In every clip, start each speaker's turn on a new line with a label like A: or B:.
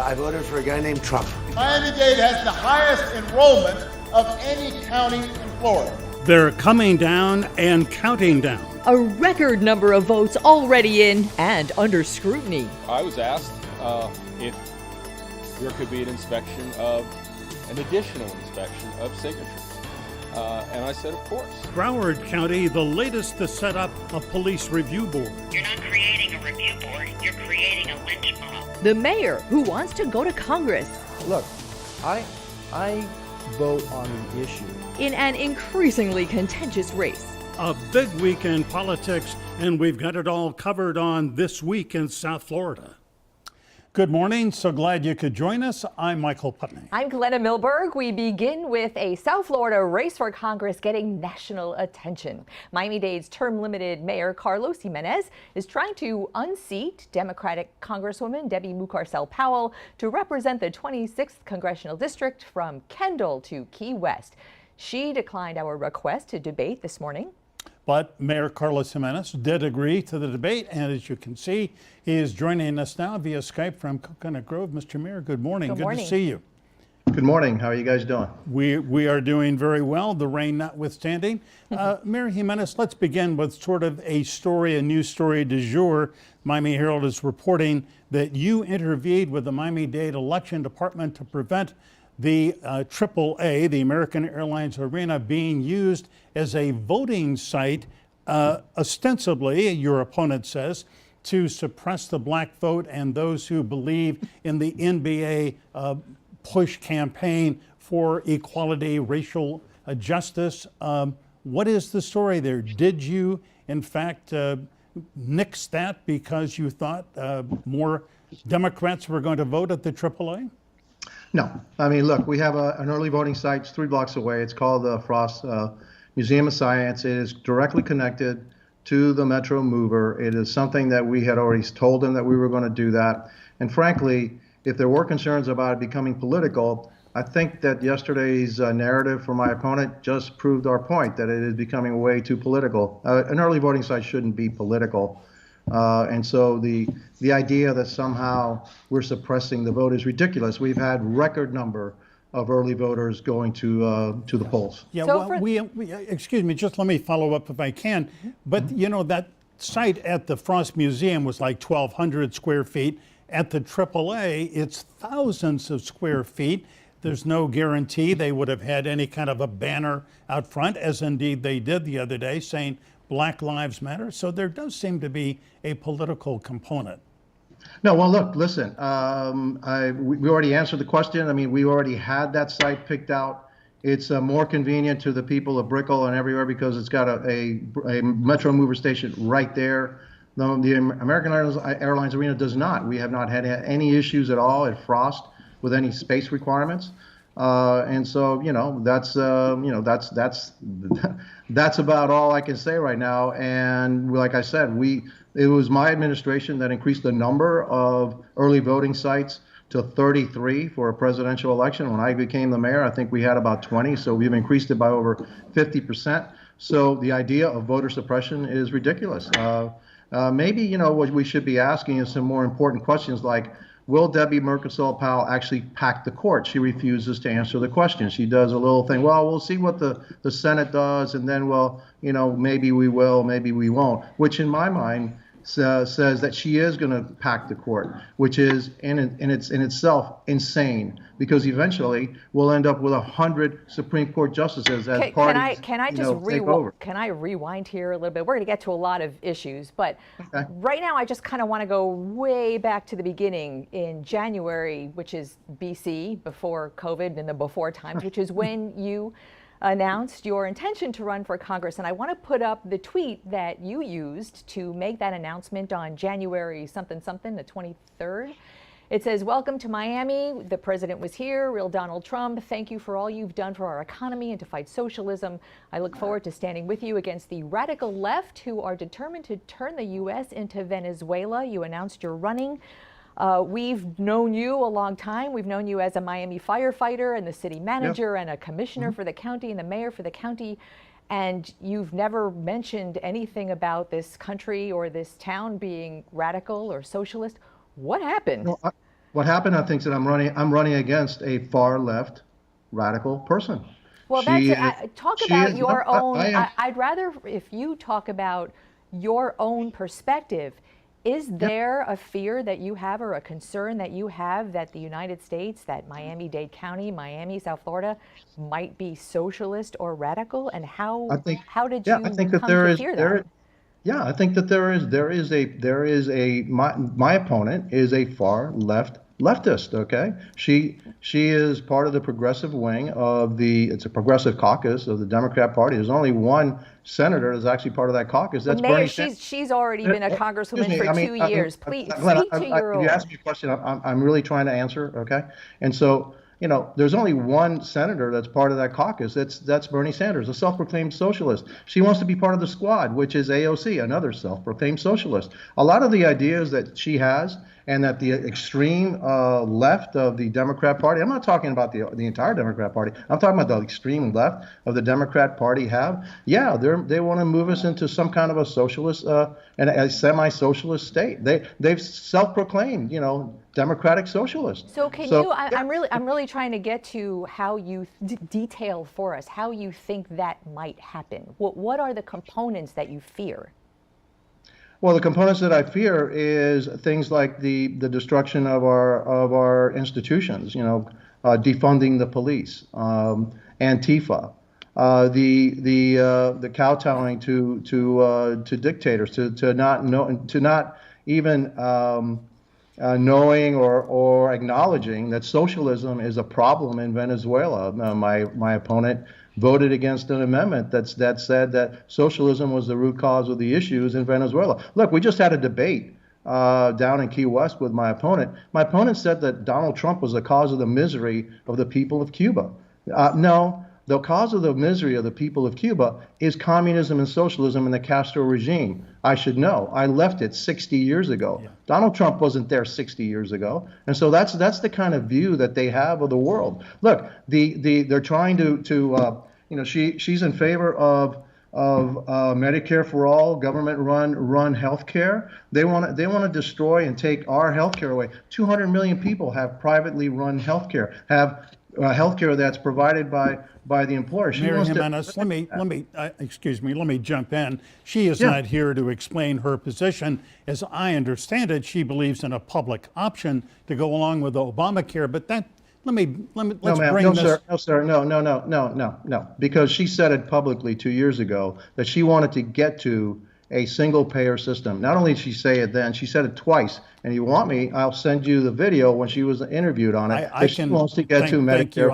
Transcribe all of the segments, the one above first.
A: I voted for a guy named Trump.
B: Miami-Dade has the highest enrollment of any county in Florida.
C: They're coming down and counting down.
D: A record number of votes already in and under scrutiny.
E: I was asked if there could be an additional inspection of signatures. And I said, of course.
C: Broward County, the latest to set up a police review board.
F: You're not creating a review board, you're creating a lynch mob.
D: The mayor who wants to go to Congress.
G: Look, I vote on the issue.
D: In an increasingly contentious race.
C: A big week in politics, and we've got it all covered on This Week in South Florida. Good morning. So glad you could join us. I'm Michael Putney.
H: I'm Glenna Milberg. We begin with a South Florida race for Congress getting national attention. Miami-Dade's term-limited mayor Carlos Gimenez is trying to unseat Democratic Congresswoman Debbie Mucarsel-Powell to represent the 26th congressional district from Kendall to Key West. She declined our request to debate this morning.
C: But Mayor Carlos Gimenez did agree to the debate, and as you can see, he is joining us now via Skype from Coconut Grove. Mr. Mayor, good morning.
H: Good morning.
C: To see you.
I: Good morning. How are you guys doing?
C: We are doing very well, the rain notwithstanding. Mayor Gimenez, let's begin with sort of a news story du jour. Miami Herald is reporting that you intervened with the Miami-Dade Election Department to prevent the AAA, the American Airlines Arena, being used as a voting site, ostensibly, your opponent says, to suppress the black vote and those who believe in the NBA push campaign for equality, racial justice. What is the story there? Did you, in fact, nix that because you thought more Democrats were going to vote at the AAA?
I: No. I mean, look, we have an early voting site. It's 3 blocks away. It's called the Frost Museum of Science. It is directly connected to the Metro Mover. It is something that we had already told them that we were going to do that. And frankly, if there were concerns about it becoming political, I think that yesterday's narrative from my opponent just proved our point, that it is becoming way too political. An early voting site shouldn't be political. And so the idea that somehow we're suppressing the vote is ridiculous. We've had record number of early voters going to the polls.
C: Yeah,
H: So
C: well, we excuse me, just let me follow up if I can. But you know, that site at the Frost Museum was like 1,200 square feet. At the AAA, it's thousands of square feet. There's no guarantee they would have had any kind of a banner out front, as indeed they did the other day, saying Black Lives Matter. So there does seem to be a political component.
I: No, well, look, listen, we already answered the question. I mean, we already had that site picked out. It's more convenient to the people of Brickell and everywhere because it's got a Metro Mover station right there. The American Airlines Arena does not. We have not had any issues at all at Frost with any space requirements. And so, that's about all I can say right now. And like I said, it was my administration that increased the number of early voting sites to 33 for a presidential election. When I became the mayor, I think we had about 20. So we've increased it by over 50%. So the idea of voter suppression is ridiculous. Maybe, what we should be asking is some more important questions like, will Debbie Mucarsel-Powell actually pack the court? She refuses to answer the question. She does a little thing, well, we'll see what the Senate does, and then, maybe we will, maybe we won't, which in my mind says that she is going to pack the court, which is in itself insane, because eventually we'll end up with 100 Supreme Court justices as parties
H: Can I rewind here a little bit? We're going to get to a lot of issues, but right now I just kind of want to go way back to the beginning in January, which is BC, before COVID and the before times, which is when you announced your intention to run for Congress. And I want to put up the tweet that you used to make that announcement on January something, the 23rd. It says, "Welcome to Miami. The president was here, real Donald Trump. Thank you for all you've done for our economy and to fight socialism. I look forward to standing with you against the radical left who are determined to turn the U.S. into Venezuela." You announced you're running. We've known you a long time. We've known you as a Miami firefighter and the city manager and a commissioner for the county and the mayor for the county. And you've never mentioned anything about this country or this town being radical or socialist. What happened?
I: What happened, I think, is that I'm running against a far left radical person.
H: Well,
I: She
H: that's
I: is-
H: talk
I: she
H: about
I: is-
H: your
I: I-
H: own.
I: I am-
H: I'd rather if you talk about your own perspective. Is there a fear that you have or a concern that you have that the United States, that Miami-Dade County, Miami, South Florida, might be socialist or radical? And how
I: I think,
H: did
I: yeah,
H: you
I: I think that
H: come
I: there
H: to
I: is,
H: fear
I: there,
H: that?
I: yeah, I think that there is a, my opponent is a far leftist, okay? She is part of the progressive wing of it's a progressive caucus of the Democrat Party. There's only one senator that's actually part of that caucus. That's
H: Mayor,
I: Bernie Sanders.
H: she's already been a
I: Excuse
H: congresswoman
I: me,
H: for
I: I mean,
H: 2 years. Please
I: Glenna,
H: speak to your
I: if you
H: own.
I: ask me a question, I'm really trying to answer, okay? And so, there's only one senator that's part of that caucus. That's Bernie Sanders, a self-proclaimed socialist. She wants to be part of the squad, which is AOC, another self-proclaimed socialist. A lot of the ideas that she has and that the extreme left of the Democrat Party, I'm not talking about the entire Democrat Party, I'm talking about the extreme left of the Democrat Party they want to move us into some kind of a socialist and a semi-socialist state. They've self-proclaimed, democratic socialist.
H: So can you? I'm really trying to get to how you detail for us how you think that might happen. What are the components that you fear?
I: Well, the components that I fear is things like the destruction of our institutions. Defunding the police, Antifa, the kowtowing to dictators, to not even knowing or acknowledging that socialism is a problem in Venezuela. My opponent voted against an amendment that said that socialism was the root cause of the issues in Venezuela. Look, we just had a debate down in Key West with my opponent. My opponent said that Donald Trump was the cause of the misery of the people of Cuba. No. The cause of the misery of the people of Cuba is communism and socialism and the Castro regime. I should know. I left it 60 years ago. Yeah. Donald Trump wasn't there 60 years ago. And so that's the kind of view that they have of the world. Look, they're trying to she's in favor of Medicare for all, government-run health care. They want to destroy and take our health care away. 200 million people have privately run health care, have health care that's provided by the employer.
C: Mayor Gimenez, let me jump in. She is not here to explain her position. As I understand it, she believes in a public option to go along with Obamacare, but
I: No, because she said it publicly 2 years ago that she wanted to get to a single payer system. Not only did she say it then, she said it twice. And you want me, I'll send you the video when she was interviewed on it. She wants to get to Medicare.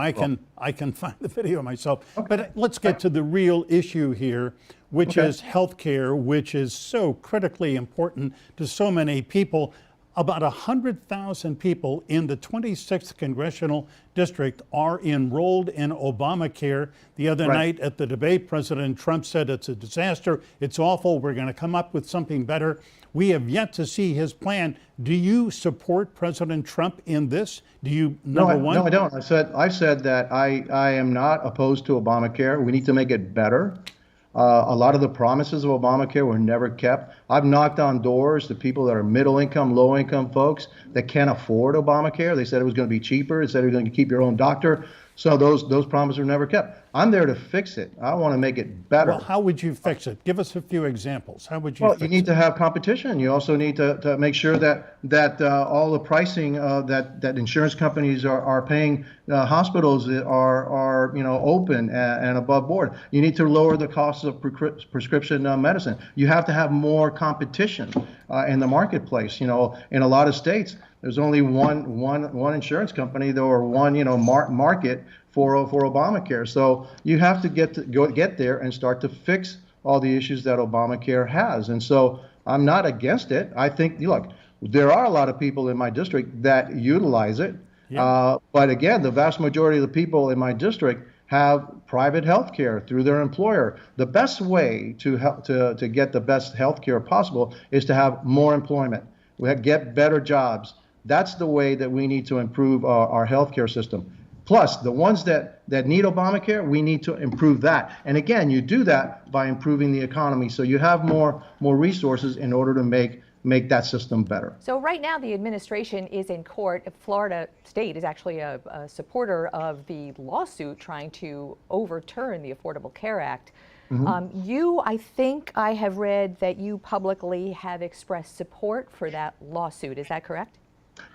C: I can find the video myself. Okay. But let's get to the real issue here, which is health care, which is so critically important to so many people. About 100,000 people in the 26th Congressional District are enrolled in Obamacare. The other night at the debate, President Trump said it's a disaster, it's awful, we're going to come up with something better. We have yet to see his plan. Do you support President Trump in this? Do you, number one?
I: No, I don't. I said that I am not opposed to Obamacare. We need to make it better. A lot of the promises of Obamacare were never kept. I've knocked on doors to people that are middle income, low income folks that can't afford Obamacare. They said it was going to be cheaper. They said it was going to keep your own doctor. So those promises were never kept. I'm there to fix it. I want to make it better.
C: Well, how would you fix it? Give us a few examples. How would you fix it?
I: Well, you need to have competition. You also need to make sure that all the pricing that insurance companies are paying hospitals are open and above board. You need to lower the costs of prescription medicine. You have to have more competition in the marketplace. In a lot of states, there's only one insurance company or one market for Obamacare. So you have to get there and start to fix all the issues that Obamacare has. And so I'm not against it. I think, look, there are a lot of people in my district that utilize it. Yeah. But again, the vast majority of the people in my district have private health care through their employer. The best way to get the best health care possible is to have more employment. We get better jobs. That's the way that we need to improve our healthcare system. Plus, the ones that need Obamacare, we need to improve that. And again, you do that by improving the economy, so you have more resources in order to make make that system better.
H: So right now the administration is in court. Florida State is actually a supporter of the lawsuit trying to overturn the Affordable Care Act. I think I have read that you publicly have expressed support for that lawsuit. Is that correct?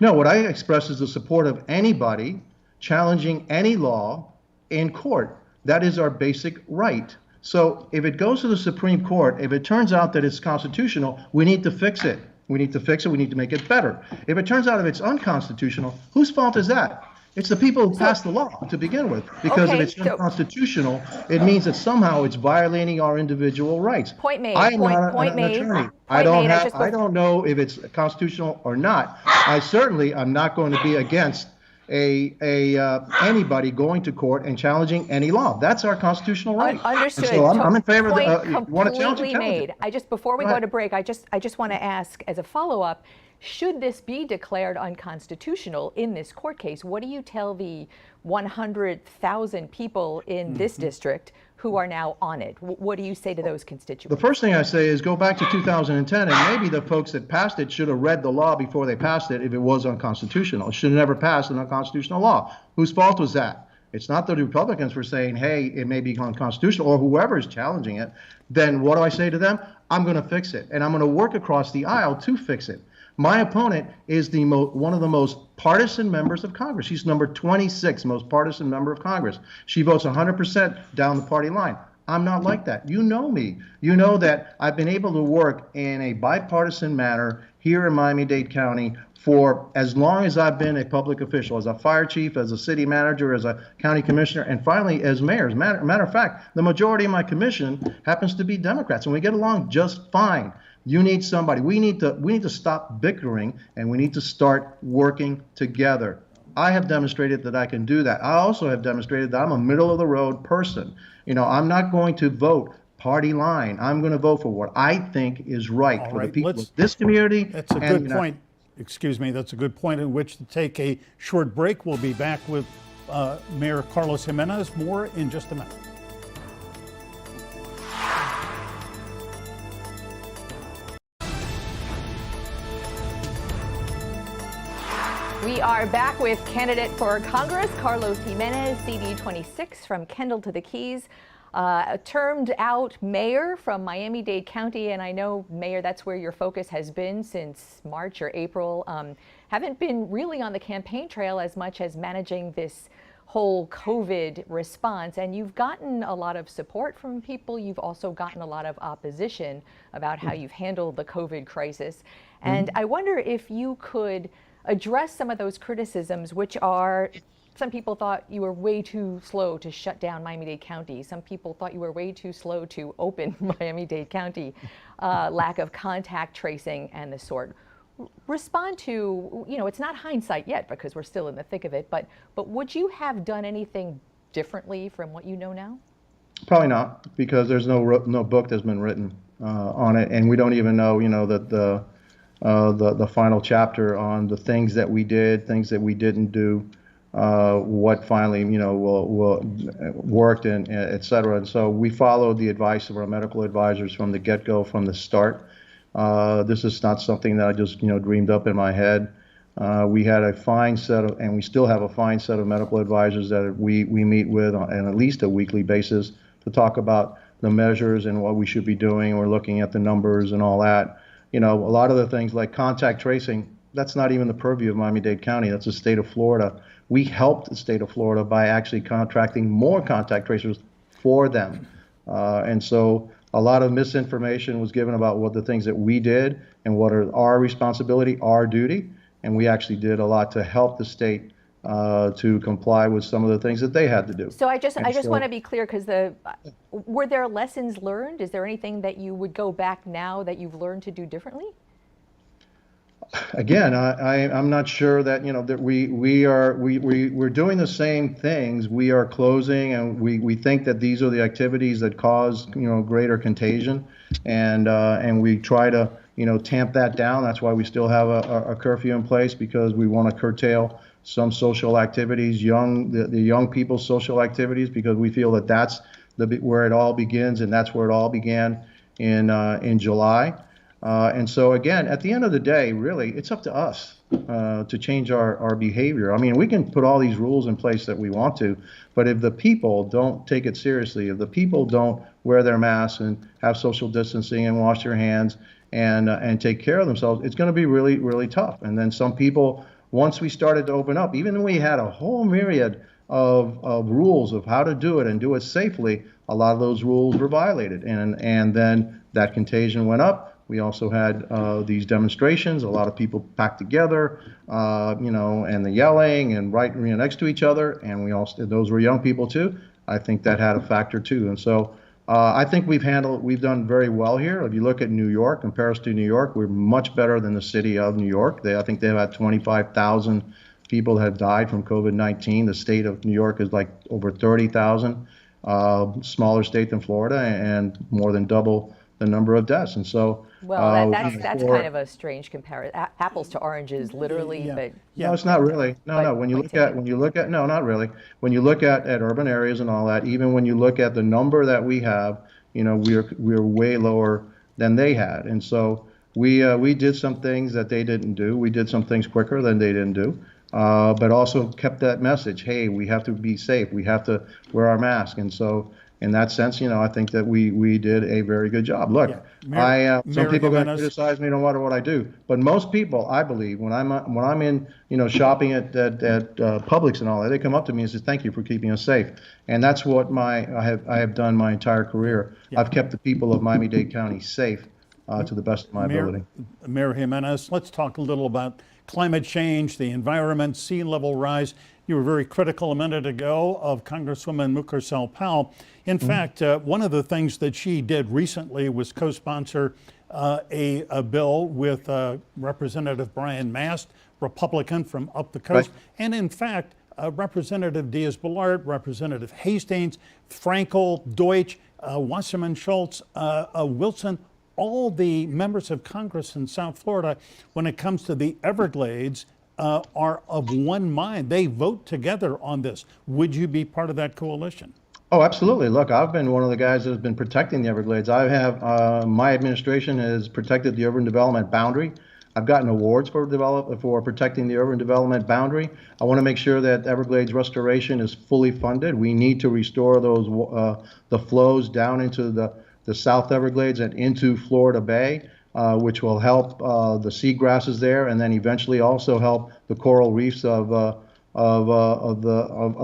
I: No, what I express is the support of anybody challenging any law in court. That is our basic right. So if it goes to the Supreme Court, if it turns out that it's constitutional, we need to fix it. We need to fix it. We need to make it better. If it turns out if it's unconstitutional, whose fault is that? It's the people who passed the law to begin with. Because if it's unconstitutional, it means that somehow it's violating our individual rights.
H: Point made.
I: I am not
H: Point
I: an
H: made.
I: attorney.
H: Point made.
I: I don't know if it's constitutional or not. I certainly am not going to be against anybody going to court and challenging any law. That's our constitutional right.
H: Understood.
I: And so I'm in favor of
H: Point
I: you want to challenge
H: completely
I: it.
H: made. Before we go to break, I just want to ask as a follow-up, should this be declared unconstitutional in this court case? What do you tell the 100,000 people in this district who are now on it? What do you say to those constituents?
I: The first thing I say is go back to 2010, and maybe the folks that passed it should have read the law before they passed it if it was unconstitutional. It should have never passed an unconstitutional law. Whose fault was that? It's not the Republicans for saying, hey, it may be unconstitutional, or whoever is challenging it. Then what do I say to them? I'm going to fix it, and I'm going to work across the aisle to fix it. My opponent is one of the most partisan members of Congress. She's number 26 most partisan member of Congress. She votes 100% down the party line. I'm not like that. You know me. You know that I've been able to work in a bipartisan manner here in Miami-Dade County for as long as I've been a public official, as a fire chief, as a city manager, as a county commissioner, and finally as mayor. As a matter of fact, the majority of my commission happens to be Democrats, and we get along just fine. You need somebody. We need to stop bickering, and we need to start working together. I have demonstrated that I can do that. I also have demonstrated that I'm a middle of the road person. You know, I'm not going to vote party line. I'm going to vote for what I think is right for the people of this community.
C: That's a good point. Excuse me. That's a good point in which to take a short break. We'll be back with Mayor Carlos Gimenez. More in just a minute.
H: We are back with candidate for Congress, Carlos Gimenez, CD 26 from Kendall to the Keys, termed out mayor from Miami-Dade County. And I know, Mayor, that's where your focus has been since March or April. Haven't been really on the campaign trail as much as managing this whole COVID response. And you've gotten a lot of support from people. You've also gotten a lot of opposition about how you've handled the COVID crisis. And I wonder if you could address some of those criticisms, which are, some people thought you were way too slow to shut down Miami-Dade County. Some people thought you were way too slow to open Miami-Dade County, lack of contact tracing and the sort. Respond to, you know, it's not hindsight yet because we're still in the thick of it, but would you have done anything differently from what you know now?
I: Probably not, because there's no book that's been written on it, and we don't even know, you know, that the final chapter on the things that we did, things that we didn't do, what finally, you know, worked, and et cetera. And so we followed the advice of our medical advisors from the get-go, from the start. This is not something that I just, you know, dreamed up in my head. We had a fine set of, and we still have a fine set of medical advisors that we meet with on at least a weekly basis to talk about the measures and what we should be doing. We're looking at the numbers and all that. You know, a lot of the things like contact tracing, that's not even the purview of Miami-Dade County. That's the state of Florida. We helped the state of Florida by actually contracting more contact tracers for them. And so a lot of misinformation was given about what the things that we did and what are our responsibility, our duty. And we actually did a lot to help the state to comply with some of the things that they had to do.
H: So I just want to be clear, because were there lessons learned? Is there anything that you would go back now that you've learned to do differently?
I: Again, I'm not sure that, you know, that we're doing the same things. We are closing, and we think that these are the activities that cause, you know, greater contagion, and we try to, you know, tamp that down. That's why we still have a curfew in place, because we want to curtail some social activities, the young people's social activities, because we feel that that's where it all begins, and that's where it all began in July. And so again, at the end of the day, really, it's up to us to change our behavior. I mean, we can put all these rules in place that we want to, but if the people don't take it seriously, if the people don't wear their masks and have social distancing and wash their hands and take care of themselves, it's going to be really, really tough. And then some people, once we started to open up, even though we had a whole myriad of rules of how to do it and do it safely, a lot of those rules were violated. And then that contagion went up. We also had these demonstrations, a lot of people packed together, and the yelling and right next to each other. And those were young people too. I think that had a factor too. And so I think we've done very well here. If you look at New York, compare us to New York, we're much better than the city of New York. I think they've had 25,000 people that have died from COVID-19. The state of New York is like over 30,000, smaller state than Florida, and more than double the number of deaths. And so,
H: well, that's kind of a strange comparison. Apples to oranges, literally, but
I: no, it's not really. No. When you look at no, not really. When you look at urban areas and all that, even when you look at the number that we have, we're way lower than they had. And so we did some things that they didn't do. We did some things quicker than they didn't do. But also kept that message. Hey, we have to be safe. We have to wear our mask. And so, in that sense, I think that we did a very good job. Look, some people are going to criticize me no matter what I do, but most people, I believe, when I'm in, shopping at Publix and all that, they come up to me and say, "Thank you for keeping us safe." And that's what I have done my entire career. Yeah. I've kept the people of Miami-Dade County safe to the best of my ability.
C: Mayor Gimenez, let's talk a little about climate change, the environment, sea level rise. You were very critical a minute ago of Congresswoman Mukersel-Powell. In fact, one of the things that she did recently was co-sponsor a bill with Representative Brian Mast, Republican from up the coast. Right. And in fact, Representative Diaz-Balart, Representative Hastings, Frankel, Deutsch, Wasserman Schultz, Wilson, all the members of Congress in South Florida, when it comes to the Everglades, are of one mind. They vote together on this. Would you be part of that coalition?
I: Oh, absolutely. Look, I've been one of the guys that has been protecting the Everglades. I have, my administration has protected the urban development boundary. I've gotten awards for protecting the urban development boundary. I want to make sure that Everglades restoration is fully funded. We need to restore those the flows down into the South Everglades and into Florida Bay, which will help the seagrasses there, and then eventually also help the coral reefs of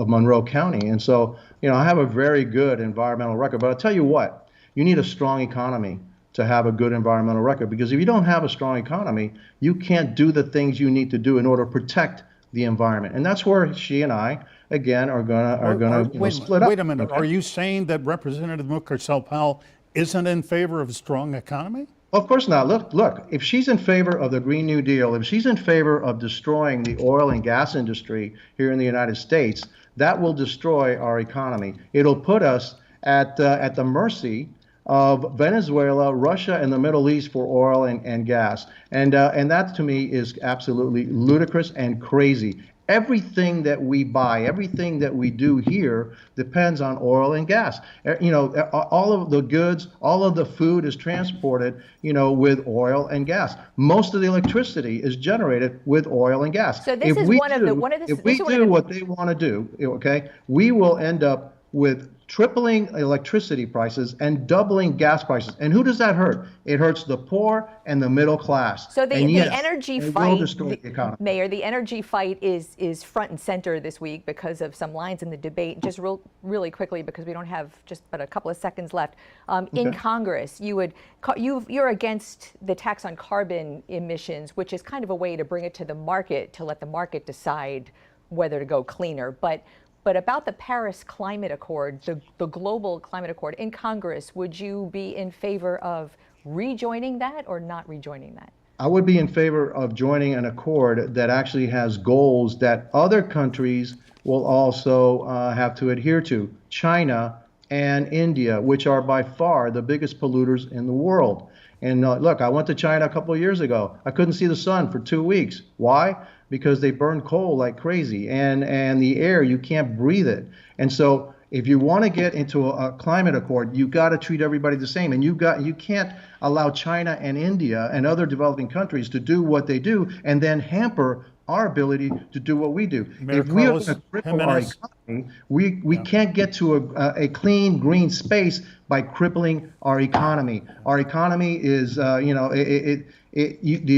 I: Monroe County. And so, I have a very good environmental record. But I'll tell you what, you need a strong economy to have a good environmental record, because if you don't have a strong economy, you can't do the things you need to do in order to protect the environment. And that's where she and I, again, are gonna split up.
C: Wait a minute. Okay. Are you saying that Representative Mukersel-Powell isn't in favor of a strong economy?
I: Of course not. Look, if she's in favor of the Green New Deal, if she's in favor of destroying the oil and gas industry here in the United States, that will destroy our economy. It'll put us at the mercy of Venezuela, Russia, and the Middle East for oil and gas. And that to me is absolutely ludicrous and crazy. Everything that we buy, everything that we do here depends on oil and gas. All of the goods, all of the food is transported, with oil and gas. Most of the electricity is generated with oil and gas.
H: So this is one of the
I: if we do what they want to do, okay, we will end up with tripling electricity prices and doubling gas prices. And who does that hurt? It hurts the poor and the middle class.
H: So the energy fight, Mayor, the energy fight is front and center this week because of some lines in the debate. Just really quickly, because we don't have just but a couple of seconds left. In Congress, you're against the tax on carbon emissions, which is kind of a way to bring it to the market, to let the market decide whether to go cleaner. But about the Paris Climate Accord, the global climate accord in Congress, would you be in favor of rejoining that or not rejoining that?
I: I would be in favor of joining an accord that actually has goals that other countries will also have to adhere to. China and India, which are by far the biggest polluters in the world. And look, I went to China a couple of years ago. I couldn't see the sun for 2 weeks. Why? Because they burn coal like crazy, and the air, you can't breathe it. And so if you want to get into a climate accord, you got to treat everybody the same, and you can't allow China and India and other developing countries to do what they do and then hamper our ability to do what we do.
C: Mayor
I: If we are
C: Carlos
I: going to cripple our
C: Gimenez.
I: economy, we can't get to a clean green space by crippling our economy. Our economy is, the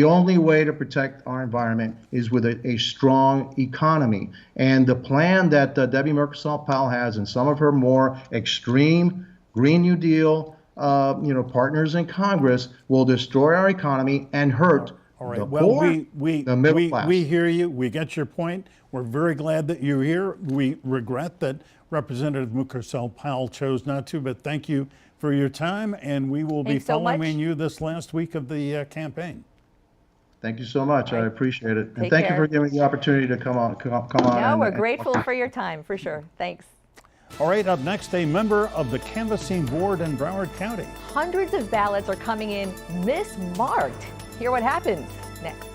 I: only way to protect our environment is with a strong economy. And the plan that Debbie Merkersol-Powell has and some of her more extreme Green New Deal, partners in Congress will destroy our economy and hurt
C: All right.
I: the
C: Well,
I: poor, the middle class.
C: we hear you. We get your point. We're very glad that you're here. We regret that Representative Merkersol-Powell chose not to, but thank you for your time, and we will be
H: Thanks so much.
C: following you this last week of the campaign.
I: Thank you so much. I appreciate it. And
H: Take
I: thank
H: care.
I: you for giving me the opportunity to come on.
H: No, we're grateful for your time, for sure. Thanks.
C: All right, up next, a member of the canvassing board in Broward County.
H: Hundreds of ballots are coming in mismarked. Hear what happens next.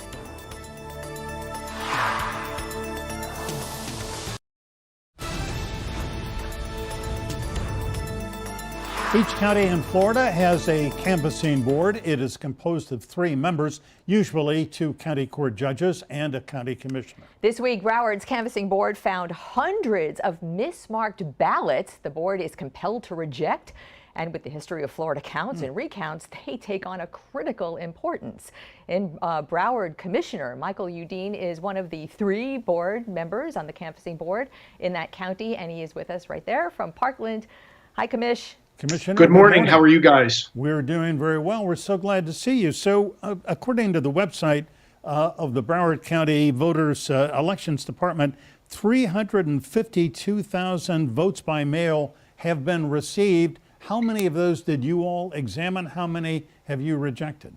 C: Each county in Florida has a canvassing board. It is composed of 3 members, usually 2 county court judges and a county commissioner.
H: This week, Broward's canvassing board found hundreds of mismarked ballots the board is compelled to reject. And with the history of Florida counts and recounts, they take on a critical importance. And Broward Commissioner Michael Udine is one of the 3 board members on the canvassing board in that county, and he is with us right there from Parkland. Hi, Commish.
C: Commissioner,
A: Good morning. How are you guys?
C: We're doing very well. We're so glad to see you. So, according to the website of the Broward County Voters Elections Department, 352,000 votes by mail have been received. How many of those did you all examine? How many have you rejected?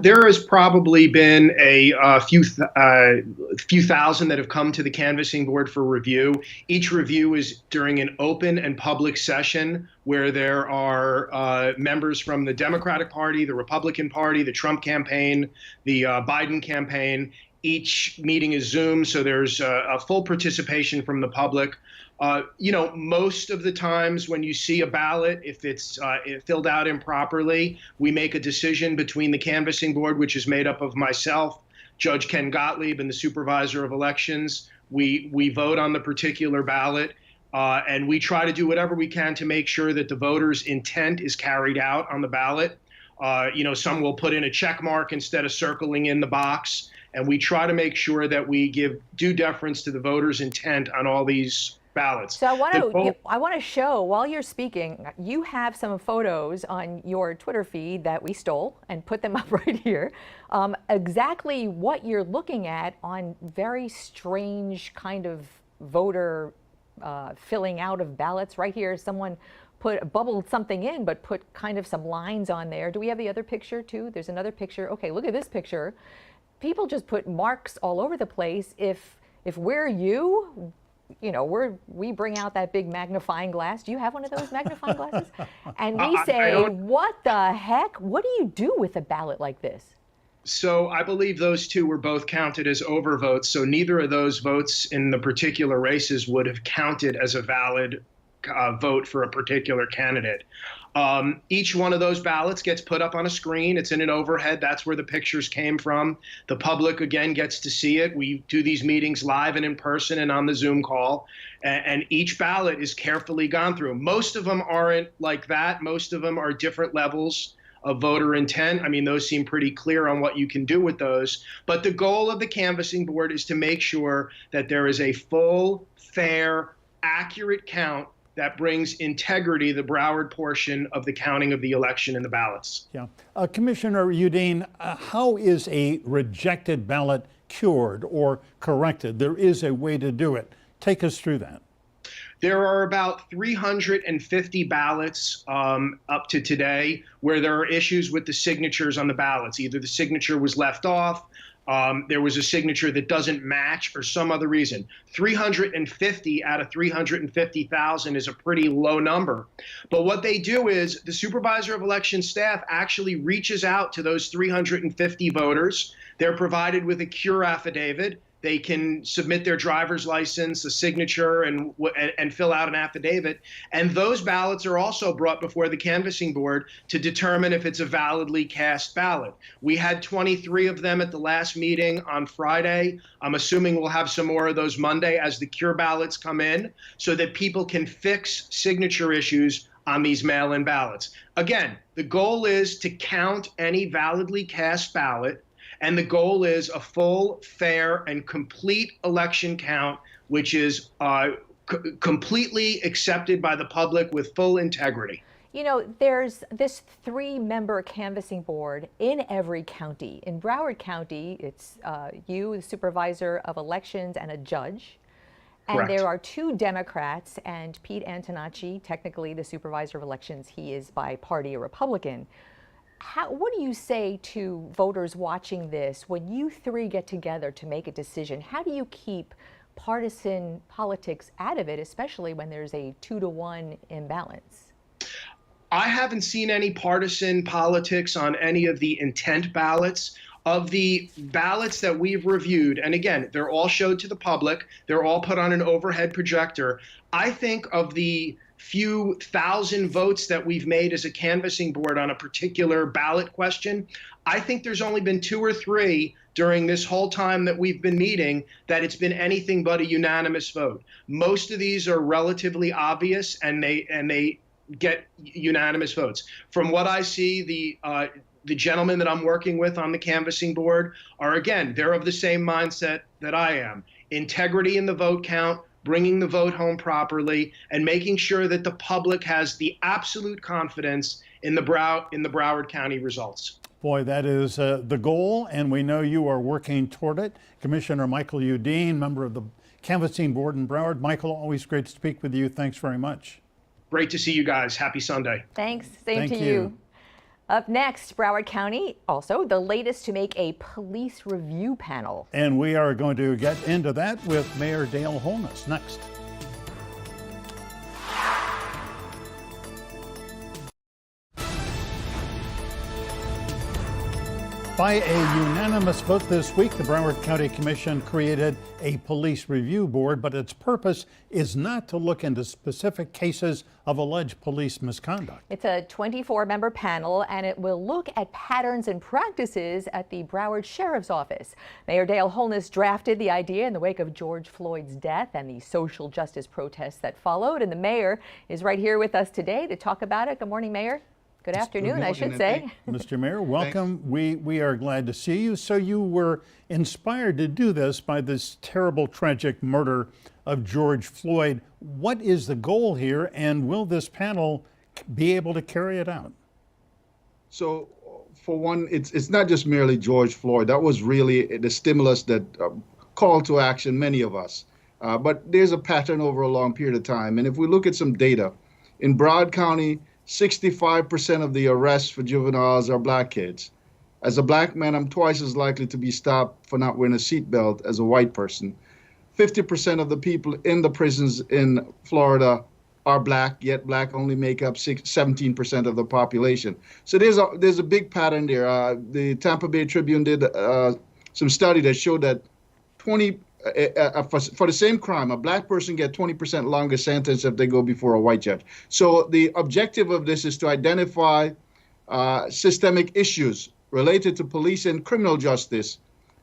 A: There has probably been a few thousand that have come to the canvassing board for review. Each review is during an open and public session where there are members from the Democratic Party, the Republican Party, the Trump campaign, the Biden campaign. Each meeting is Zoom, so there's a full participation from the public. Most of the times when you see a ballot, if it's filled out improperly, we make a decision between the canvassing board, which is made up of myself, Judge Ken Gottlieb, and the supervisor of elections. We vote on the particular ballot, and we try to do whatever we can to make sure that the voter's intent is carried out on the ballot. Some will put in a check mark instead of circling in the box, and we try to make sure that we give due deference to the voter's intent on all these ballots.
H: So I want to show, while you're speaking, you have some photos on your Twitter feed that we stole and put them up right here. Exactly what you're looking at on very strange kind of voter filling out of ballots. Right here, someone bubbled something in, but put kind of some lines on there. Do we have the other picture too? There's another picture. Okay, look at this picture. People just put marks all over the place. If we're you, we bring out that big magnifying glass. Do you have one of those magnifying glasses? And we say, what the heck? What do you do with a ballot like this?
A: So I believe those 2 were both counted as overvotes. So neither of those votes in the particular races would have counted as a valid vote for a particular candidate. Each one of those ballots gets put up on a screen. It's in an overhead. That's where the pictures came from. The public, again, gets to see it. We do these meetings live and in person and on the Zoom call. And each ballot is carefully gone through. Most of them aren't like that. Most of them are different levels of voter intent. I mean, those seem pretty clear on what you can do with those. But the goal of the canvassing board is to make sure that there is a full, fair, accurate count that brings integrity to the Broward portion of the counting of the election and the ballots.
C: Yeah. Commissioner Udine, how is a rejected ballot cured or corrected? There is a way to do it. Take us through that.
A: There are about 350 ballots up to today where there are issues with the signatures on the ballots. Either the signature was left off, there was a signature that doesn't match, or some other reason. 350 out of 350,000 is a pretty low number. But what they do is the supervisor of election staff actually reaches out to those 350 voters. They're provided with a cure affidavit. They can submit their driver's license, a signature, and fill out an affidavit. And those ballots are also brought before the canvassing board to determine if it's a validly cast ballot. We had 23 of them at the last meeting on Friday. I'm assuming we'll have some more of those Monday as the cure ballots come in, so that people can fix signature issues on these mail-in ballots. Again, the goal is to count any validly cast ballot, and the goal is a full, fair, and complete election count, which is completely accepted by the public with full integrity.
H: You know, there's this 3-member canvassing board in every county. In Broward County, it's you, the supervisor of elections, and a judge. And
A: Correct.
H: there are 2 Democrats, and Pete Antonacci, technically the supervisor of elections, he is by party a Republican. What do you say to voters watching this when you 3 get together to make a decision? How do you keep partisan politics out of it, especially when there's a 2-to-1 imbalance?
A: I haven't seen any partisan politics on any of the intent ballots. Of the ballots that we've reviewed, and again, they're all showed to the public, they're all put on an overhead projector. I think of the few thousand votes that we've made as a canvassing board on a particular ballot question, I think there's only been 2 or 3 during this whole time that we've been meeting that it's been anything but a unanimous vote. Most of these are relatively obvious, and they get unanimous votes. From what I see, the gentlemen that I'm working with on the canvassing board are, again, they're of the same mindset that I am. Integrity in the vote count, bringing the vote home properly, and making sure that the public has the absolute confidence in the Broward County results.
C: Boy, that is the goal, and we know you are working toward it. Commissioner Michael Udine, member of the canvassing board in Broward. Michael, always great to speak with you. Thanks very much.
A: Great to see you guys. Happy Sunday.
H: Thanks. Same
C: Thank
H: to you. Up next, Broward County, also the latest to make a police review panel.
C: And we are going to get into that with Mayor Dale Holness next. By a unanimous vote this week, the Broward County Commission created a police review board, but its purpose is not to look into specific cases of alleged police misconduct.
H: It's a 24-member panel, and it will look at patterns and practices at the Broward Sheriff's Office. Mayor Dale Holness drafted the idea in the wake of George Floyd's death and the social justice protests that followed, and the mayor is right here with us today to talk about it. Good morning, Mayor. Good afternoon, I should say.
C: Mr. Mayor, welcome. We are glad to see you. So you were inspired to do this by this terrible, tragic murder of George Floyd. What is the goal here, and will this panel be able to carry it out?
J: So, for one, it's not just merely George Floyd. That was really the stimulus that called to action many of us. But there's a pattern over a long period of time. And if we look at some data, in Broward County, 65% of the arrests for juveniles are black kids. As a black man, I'm twice as likely to be stopped for not wearing a seatbelt as a white person. 50% of the people in the prisons in Florida are black, yet black only make up 17% of the population. So there's a big pattern there. The Tampa Bay Tribune did some study that showed that for the same crime, a black person gets 20% longer sentence if they go before a white judge. So the objective of this is to identify systemic issues related to police and criminal justice,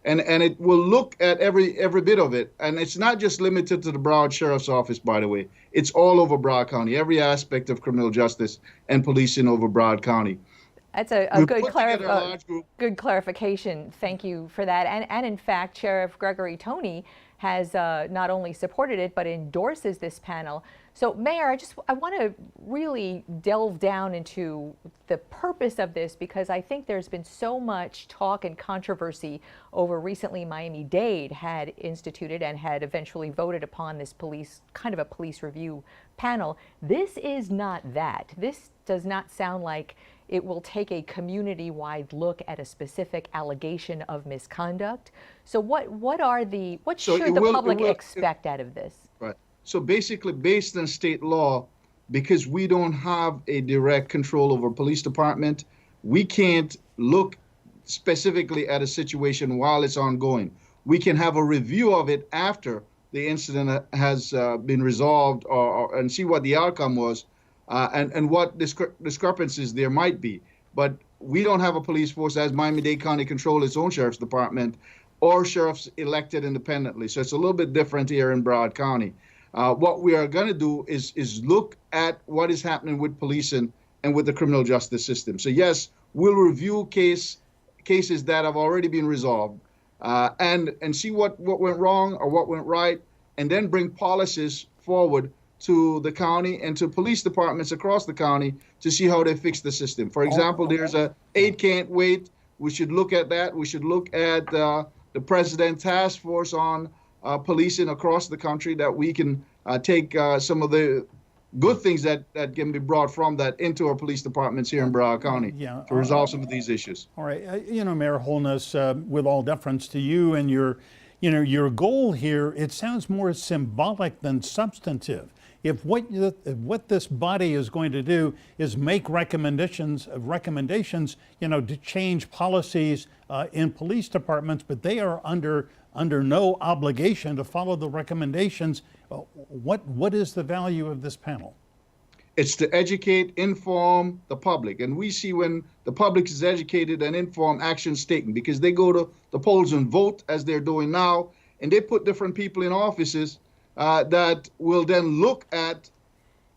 J: and it will look at every bit of it. And it's not just limited to the Broward Sheriff's Office, by the way. It's all over Broward County, every aspect of criminal justice and policing over Broward County.
H: That's a good clarification. Thank you for that. And in fact, Sheriff Gregory Toney has not only supported it, but endorses this panel. So, Mayor, I want to really delve down into the purpose of this, because I think there's been so much talk and controversy over recently. Miami-Dade had instituted and had eventually voted upon this kind of a police review panel. This is not that. This does not sound like it will take a community-wide look at a specific allegation of misconduct. So what should the public expect out of this?
J: Right. So basically, based on state law, because we don't have a direct control over police department, we can't look specifically at a situation while it's ongoing. we can have a review of it after the incident has been resolved, and see what the outcome was, and what discrepancies there might be. But we don't have a police force, as Miami-Dade County control its own sheriff's department, or sheriffs elected independently. So it's a little bit different here in Broward County. What we are going to do is look at what is happening with policing and with the criminal justice system. So yes, we'll review cases that have already been resolved, and see what went wrong or what went right, and then bring policies forward to the county and to police departments across the county to see how they fix the system. For example, there's a aid can't wait. We should look at that. We should look at the President Task Force on policing across the country, that we can take some of the good things that can be brought from that into our police departments here in Broward County to resolve some of these issues.
C: All right, Mayor Holness, with all deference to you and your goal here, it sounds more symbolic than substantive. If what this body is going to do is make recommendations, to change policies in police departments, but they are under no obligation to follow the recommendations, what is the value of this panel?
J: It's to educate, inform the public. And we see when the public is educated and informed, action's taken, because they go to the polls and vote, as they're doing now, and they put different people in offices that will then look at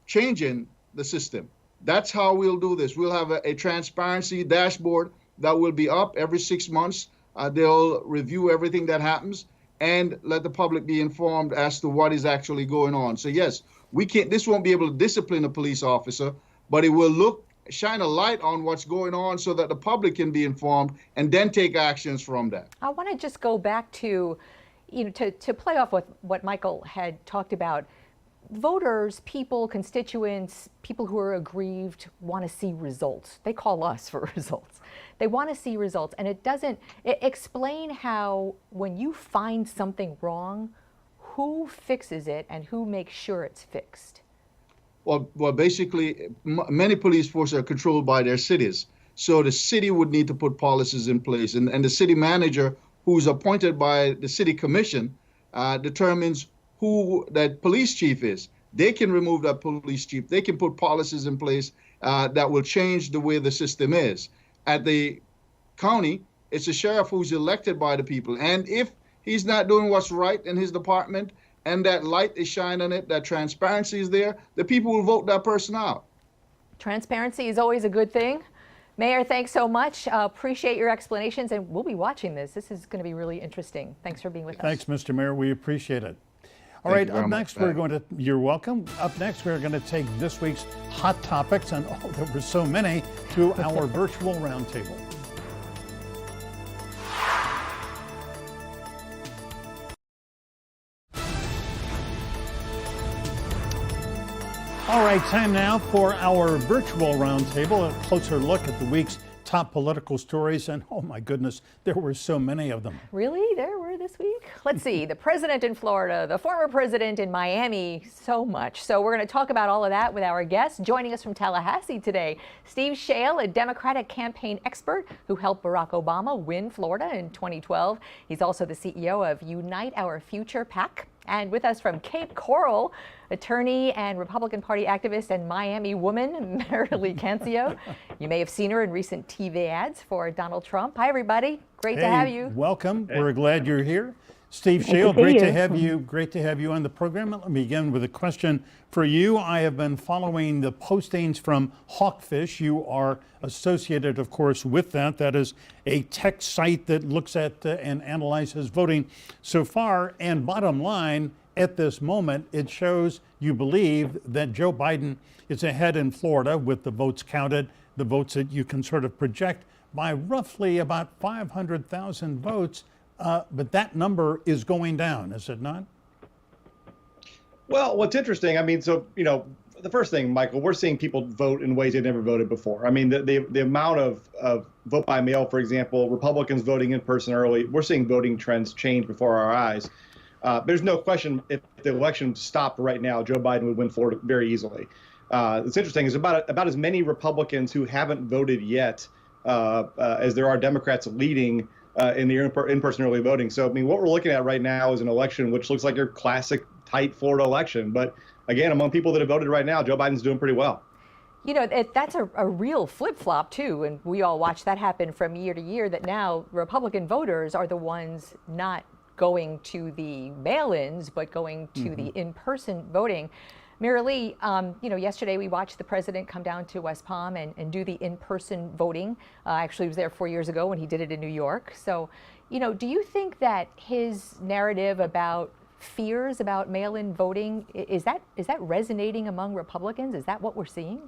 J: changing the system. That's how we'll do this. We'll have a transparency dashboard that will be up every 6 months. They'll review everything that happens and let the public be informed as to what is actually going on. So yes, this won't be able to discipline a police officer, but it will shine a light on what's going on so that the public can be informed and then take actions from that.
H: I want to just go back to, to play off with what Michael had talked about. Voters, people, constituents, people who are aggrieved want to see results. They call us for results. They want to see results. And explain how, when you find something wrong, who fixes it and who makes sure it's fixed?
J: Well, basically, many police forces are controlled by their cities. So the city would need to put policies in place. And the city manager, who's appointed by the city commission, determines who that police chief is. They can remove that police chief. They can put policies in place that will change the way the system is. At the county, it's a sheriff who's elected by the people. And if he's not doing what's right in his department, and that light is shining on it, that transparency is there, the people will vote that person out.
H: Transparency is always a good thing. Mayor, thanks so much. Appreciate your explanations, and we'll be watching this. This is going to be really interesting. Thanks for being with us.
C: Thanks, Mr. Mayor. We appreciate it. All right, up next you're welcome. Up next, we're going to take this week's hot topics, and there were so many, to our virtual roundtable. All right, time now for our virtual roundtable, a closer look at the week's top political stories, and oh my goodness, there were so many of them.
H: Really? There were this week? Let's see, the president in Florida, the former president in Miami, so much. So we're going to talk about all of that with our guest. Joining us from Tallahassee today, Steve Schale, a Democratic campaign expert who helped Barack Obama win Florida in 2012. He's also the CEO of Unite Our Future PAC. And with us from Cape Coral, attorney and Republican Party activist and Miami woman, Marili Cancio. You may have seen her in recent TV ads for Donald Trump. Hi, everybody. Great to have you.
C: Welcome. We're glad you're here. Steve Schale, great to have you. Great to have you on the program. Let me begin with a question for you. I have been following the postings from Hawkfish. You are associated, of course, with that. That is a tech site that looks at and analyzes voting so far. And bottom line, at this moment, it shows you believe that Joe Biden is ahead in Florida with the votes counted, the votes that you can sort of project by roughly about 500,000 votes. But that number is going down, is it not?
K: Well, what's interesting, the first thing, Michael, we're seeing people vote in ways they've never voted before. I mean, the amount of vote by mail, for example, Republicans voting in person early, we're seeing voting trends change before our eyes. There's no question if the election stopped right now, Joe Biden would win Florida very easily. What's interesting is about as many Republicans who haven't voted yet as there are Democrats leading in the in-person early voting. So, I mean, what we're looking at right now is an election which looks like your classic tight Florida election. But again, among people that have voted right now, Joe Biden's doing pretty well.
H: You know, that's a real flip-flop, too, and we all watch that happen from year to year, that now Republican voters are the ones not going to the mail-ins, but going to the in-person voting. Marili, you know, yesterday we watched the president come down to West Palm and do the in-person voting. Actually, he was there 4 years ago when he did it in New York. So, you know, do you think that his narrative about fears about mail-in voting, is that resonating among Republicans? Is that what we're seeing?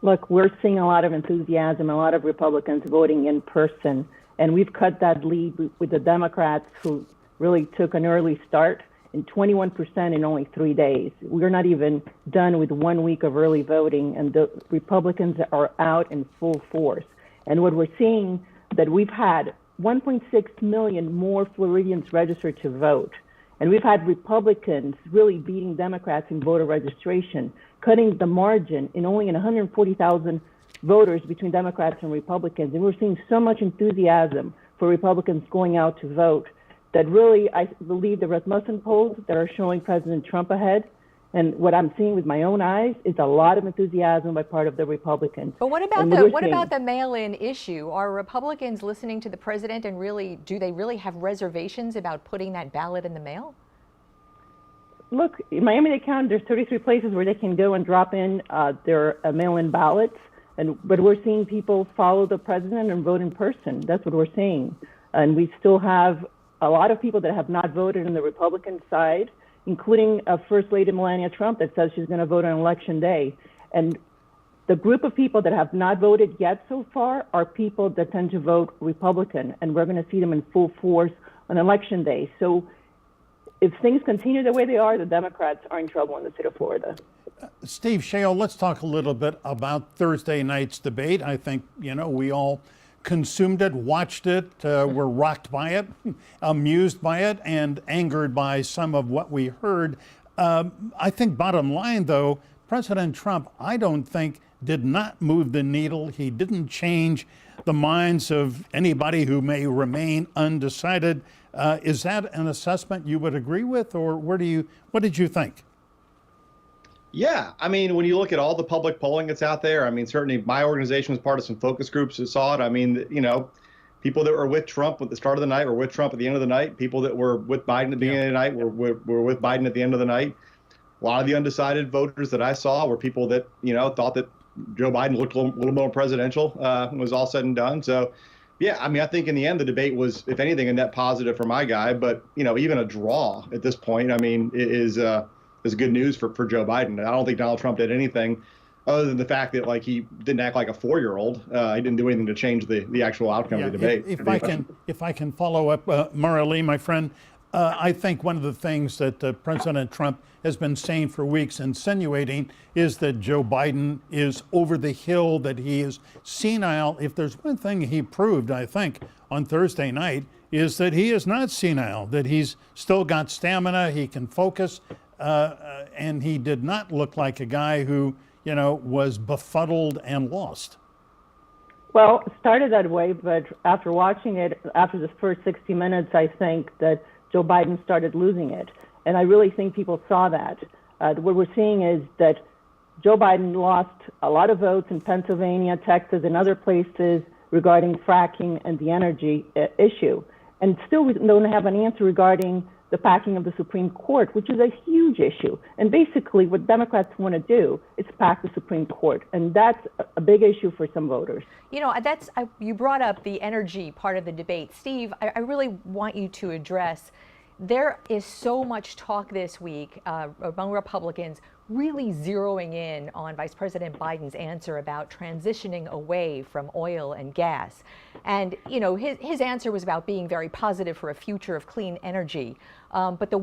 L: Look, we're seeing a lot of enthusiasm, a lot of Republicans voting in person, and we've cut that lead with the Democrats, who really took an early start in 21% in only 3 days. We're not even done with 1 week of early voting, and the Republicans are out in full force. And what we're seeing, that we've had 1.6 million more Floridians registered to vote. And we've had Republicans really beating Democrats in voter registration, cutting the margin in only 140,000 voters between Democrats and Republicans. And we're seeing so much enthusiasm for Republicans going out to vote that really, I believe the Rasmussen polls that are showing President Trump ahead, and what I'm seeing with my own eyes, is a lot of enthusiasm by part of the Republicans.
H: But what about the mail-in issue? Are Republicans listening to the president, and do they really have reservations about putting that ballot in the mail?
L: Look, in Miami-Dade County, there's 33 places where they can go and drop in their mail-in ballots, but we're seeing people follow the president and vote in person. That's what we're seeing. And we still have a lot of people that have not voted on the Republican side, including First Lady Melania Trump, that says she's going to vote on Election Day. And the group of people that have not voted yet so far are people that tend to vote Republican, and we're going to see them in full force on Election Day. So if things continue the way they are, the Democrats are in trouble in the state of Florida.
C: Steve, Schale, let's talk a little bit about Thursday night's debate. I think, you know, we all consumed it, watched it, were rocked by it, amused by it, and angered by some of what we heard. I think bottom line, though, President Trump, I don't think, did not move the needle. He didn't change the minds of anybody who may remain undecided. Is that an assessment you would agree with, or what did you think?
K: Yeah, I mean, when you look at all the public polling that's out there, I mean, certainly my organization was part of some focus groups that saw it. I mean, you know, people that were with Trump at the start of the night were with Trump at the end of the night. People that were with Biden at the beginning of the night were with Biden at the end of the night. A lot of the undecided voters that I saw were people that, you know, thought that Joe Biden looked a little more presidential when it was all said and done. So, yeah, I mean, I think in the end, the debate was, if anything, a net positive for my guy. But, you know, even a draw at this point, I mean, is good news for Joe Biden. I don't think Donald Trump did anything other than the fact that, like, he didn't act like a 4-year-old. He didn't do anything to change the actual outcome of the debate.
C: If I can follow up, Marili, my friend, I think one of the things that President Trump has been saying for weeks, insinuating, is that Joe Biden is over the hill, that he is senile. If there's one thing he proved, I think, on Thursday night, is that he is not senile, that he's still got stamina, he can focus, and he did not look like a guy who, you know, was befuddled and lost.
L: Well, it started that way, but after watching it, after the first 60 minutes, I think that Joe Biden started losing it. And I really think people saw that. What we're seeing is that Joe Biden lost a lot of votes in Pennsylvania, Texas, and other places regarding fracking and the energy issue. And still we don't have an answer regarding the packing of the Supreme Court, which is a huge issue. And basically what Democrats want to do is pack the Supreme Court. And that's a big issue for some voters.
H: You know, you brought up the energy part of the debate. Steve, I really want you to address, there is so much talk this week among Republicans really zeroing in on Vice President Biden's answer about transitioning away from oil and gas. And, you know, his answer was about being very positive for a future of clean energy. But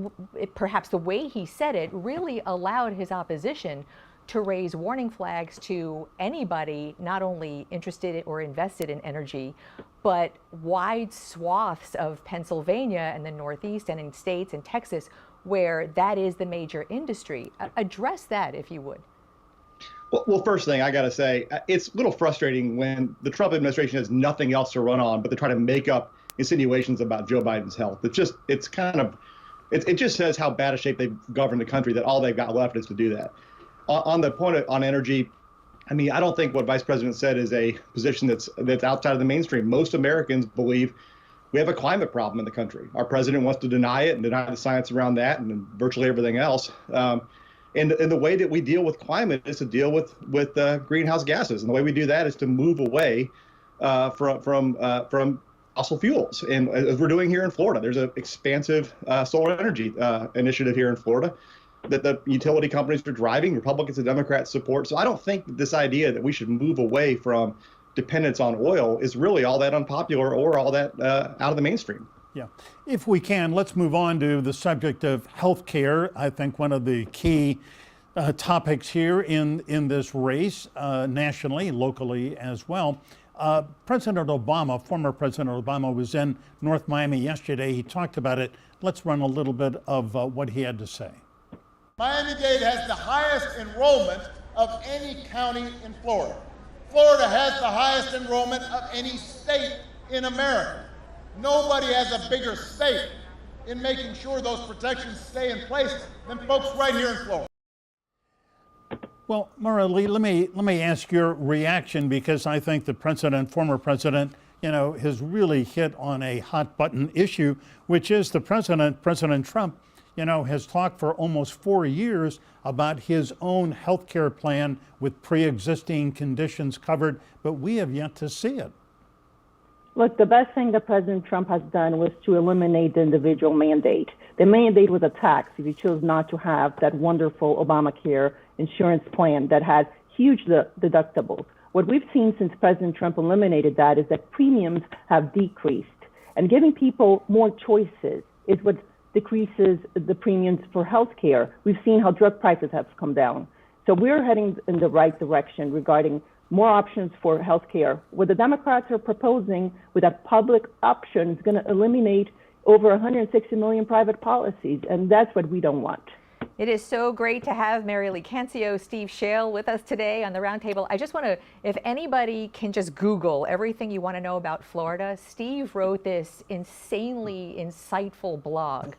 H: perhaps the way he said it really allowed his opposition to raise warning flags to anybody not only interested or invested in energy, but wide swaths of Pennsylvania and the Northeast and in states and Texas where that is the major industry. Address that, if you would.
K: Well, first thing I got to say, it's a little frustrating when the Trump administration has nothing else to run on, but they try to make up insinuations about Joe Biden's health. It just says how bad a shape they've governed the country, that all they've got left is to do that. On the point on energy, I mean, I don't think what Vice President said is a position that's outside of the mainstream. Most Americans believe we have a climate problem in the country. Our president wants to deny it and deny the science around that and virtually everything else. And the way that we deal with climate is to deal with greenhouse gases. And the way we do that is to move away from fossil fuels. And as we're doing here in Florida, there's an expansive solar energy initiative here in Florida that the utility companies are driving, Republicans and Democrats support. So I don't think this idea that we should move away from dependence on oil is really all that unpopular or all that out of the mainstream.
C: Yeah. If we can, let's move on to the subject of health care. I think one of the key topics here in this race, nationally, locally as well. President Obama, former President Obama, was in North Miami yesterday. He talked about it. Let's run a little bit of what he had to say.
B: Miami-Dade has the highest enrollment of any county in Florida. Florida has the highest enrollment of any state in America. Nobody has a bigger stake in making sure those protections stay in place than folks right here in Florida.
C: Well, Marili, let me ask your reaction, because I think the president, former president, has really hit on a hot button issue, which is President Trump, has talked for almost 4 years about his own health care plan with pre-existing conditions covered, but we have yet to see it.
L: Look, the best thing that President Trump has done was to eliminate the individual mandate. The mandate was a tax if you chose not to have that wonderful Obamacare insurance plan that had huge deductibles. What we've seen since President Trump eliminated that is that premiums have decreased. And giving people more choices is what decreases the premiums for health care. We've seen how drug prices have come down. So we're heading in the right direction regarding more options for health care. What the Democrats are proposing with that public option is going to eliminate over 160 million private policies, and that's what we don't want.
H: It is so great to have Marili, Cancio, Steve Schale with us today on the Roundtable. I just want to, if anybody can just Google everything you want to know about Florida, Steve wrote this insanely insightful blog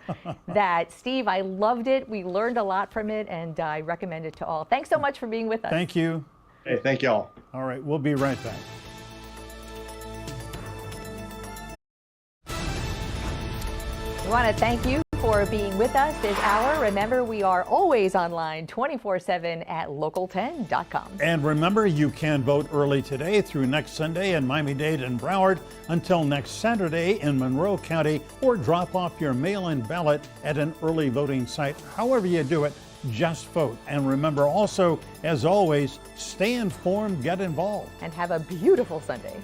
H: that, Steve, I loved it. We learned a lot from it, and I recommend it to all. Thanks so much for being with us.
C: Thank you.
K: Hey, thank y'all.
C: All right, we'll be right back.
H: We want to thank you for being with us this hour. Remember, we are always online 24/7 at local10.com.
C: And remember, you can vote early today through next Sunday in Miami-Dade and Broward until next Saturday in Monroe County, or drop off your mail-in ballot at an early voting site. However you do it, just vote. And remember also, as always, stay informed, get involved.
H: And have a beautiful Sunday.